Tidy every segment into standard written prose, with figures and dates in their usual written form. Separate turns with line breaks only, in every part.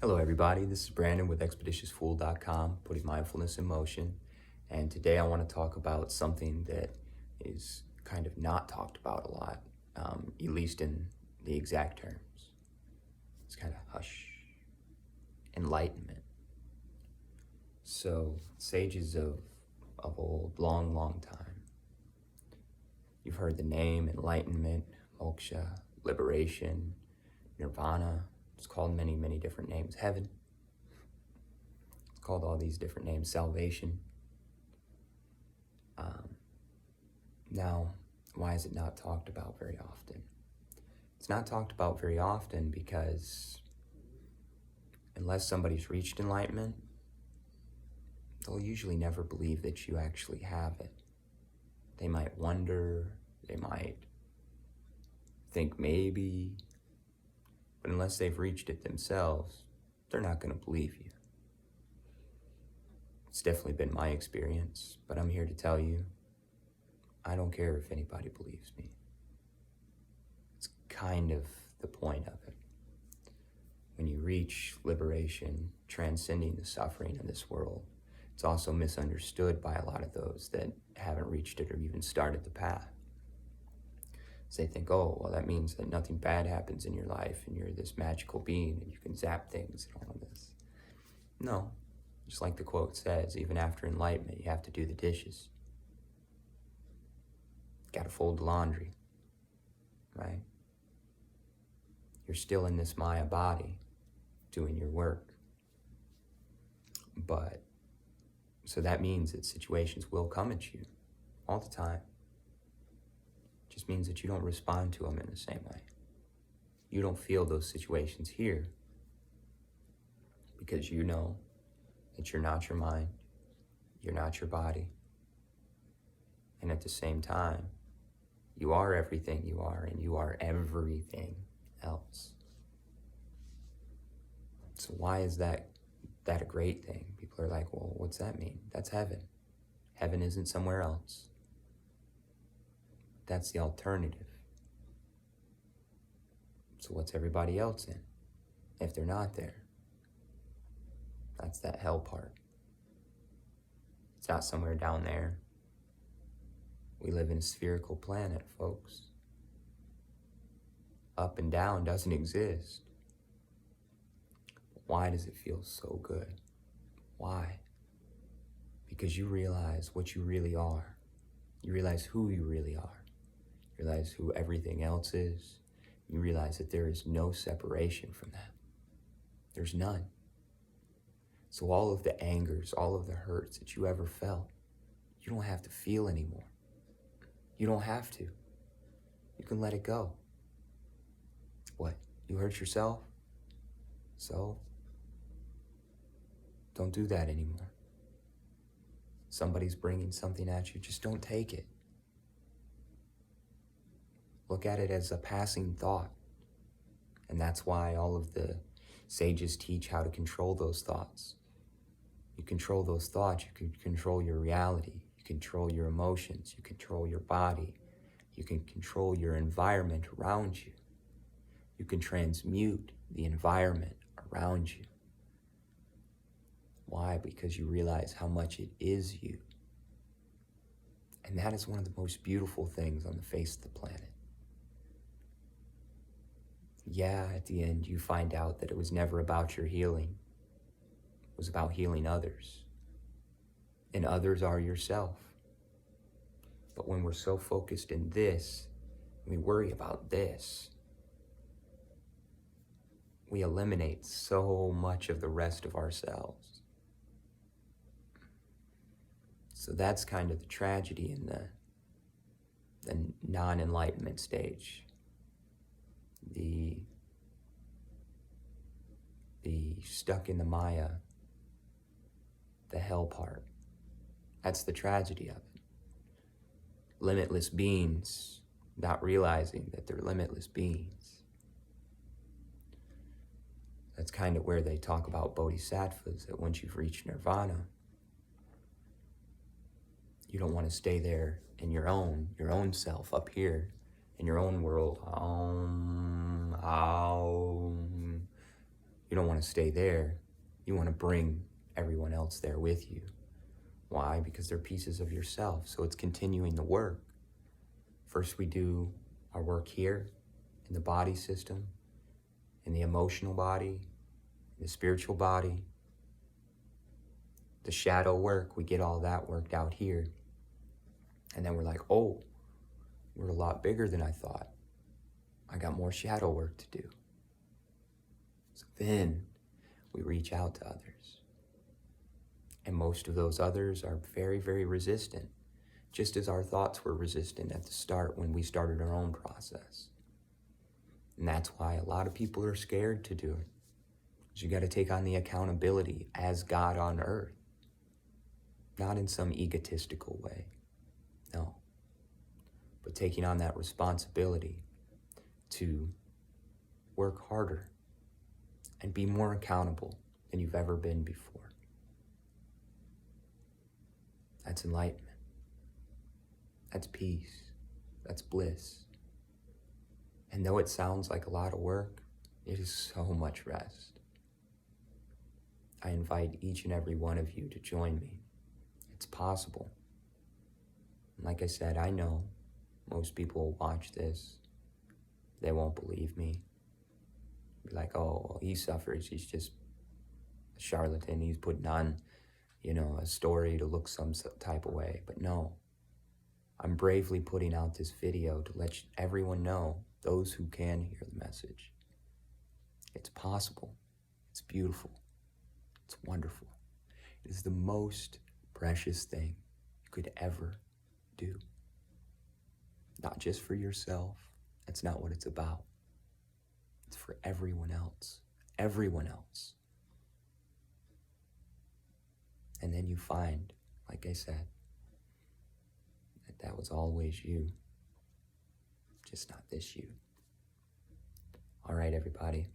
Hello everybody, this is Brandon with expeditiousfool.com, putting mindfulness in motion. And today I want to talk about something that is kind of not talked about a lot, at least in the exact terms. It's kind of hush. Enlightenment. So, sages of old, long time, you've heard the name enlightenment, moksha, liberation, nirvana. It's called many different names. Heaven. It's called all these different names. Salvation. Now, why is it not talked about very often? It's not talked about very often because unless somebody's reached enlightenment, they'll usually never believe that you actually have it. They might wonder, they might think maybe, but unless they've reached it themselves, they're not going to believe you. It's definitely been my experience, but I'm here to tell you, I don't care if anybody believes me. It's kind of the point of it. When you reach liberation, transcending the suffering of this world, it's also misunderstood by a lot of those that haven't reached it or even started the path. So they think, oh, well, that means that nothing bad happens in your life and you're this magical being and you can zap things and all of this. No, just like the quote says, even after enlightenment, you have to do the dishes. Gotta fold the laundry, right? You're still in this Maya body doing your work. But, so that means that situations will come at you all the time. It just means that you don't respond to them in the same way. You don't feel those situations here because you know that you're not your mind, you're not your body. And at the same time, you are everything you are, and you are everything else. So why is that a great thing? People are like, well, what's that mean? That's heaven. Heaven isn't somewhere else. That's the alternative. So what's everybody else in? If they're not there, that's that hell part. It's not somewhere down there. We live in a spherical planet, folks. Up and down doesn't exist. But why does it feel so good? Why? Because you realize what you really are. You realize who you really are. You realize who everything else is. You realize that there is no separation from that. There's none. So all of the angers, all of the hurts that you ever felt, you don't have to feel anymore. You don't have to. You can let it go. What? You hurt yourself? So? Don't do that anymore. Somebody's bringing something at you, just don't take it. Look at it as a passing thought. And that's why all of the sages teach how to control those thoughts. You control those thoughts, you can control your reality. Control your emotions, you control your body, you can control your environment around you. You can transmute the environment around you. Why? Because you realize how much it is you. And that is one of the most beautiful things on the face of the planet. Yeah, at the end you find out that it was never about your healing. It was about healing others. And others are yourself. But when we're so focused in this, we worry about this, we eliminate so much of the rest of ourselves. So that's kind of the tragedy in the non-enlightenment stage. The stuck in the Maya, the hell part. That's the tragedy of it. Limitless beings not realizing that they're limitless beings. That's kind of where they talk about bodhisattvas, that once you've reached nirvana, you don't want to stay there in your own self up here, in your own world. You don't want to stay there. You want to bring everyone else there with you. Why? Because they're pieces of yourself. So it's continuing the work. First, we do our work here in the body system, in the emotional body, in the spiritual body. The shadow work, we get all that worked out here. And then we're like, oh, we're a lot bigger than I thought. I got more shadow work to do. So then we reach out to others. And most of those others are very, very resistant, just as our thoughts were resistant at the start when we started our own process. And that's why a lot of people are scared to do it. Because you got to take on the accountability as God on earth. Not in some egotistical way, no. But taking on that responsibility to work harder and be more accountable than you've ever been before. That's enlightenment. That's peace. That's bliss. And though it sounds like a lot of work, it is so much rest. I invite each and every one of you to join me. It's possible. And like I said, I know most people will watch this. They won't believe me. Be like, oh, he suffers. He's just a charlatan. He's putting on, a story to look some type of way. But no, I'm bravely putting out this video to let everyone know, those who can hear the message. It's possible. It's beautiful. It's wonderful. It is the most precious thing you could ever do. Not just for yourself. That's not what it's about. It's for everyone else. Everyone else. And then you find, like I said, that was always you. Just not this you. All right, everybody.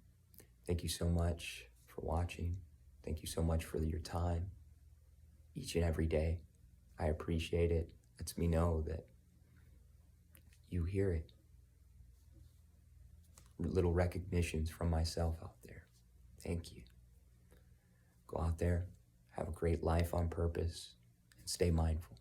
Thank you so much for watching. Thank you so much for your time. Each and every day. I appreciate it. Lets me know that you hear it. Little recognitions from myself out there. Thank you. Go out there, have a great life on purpose, and stay mindful.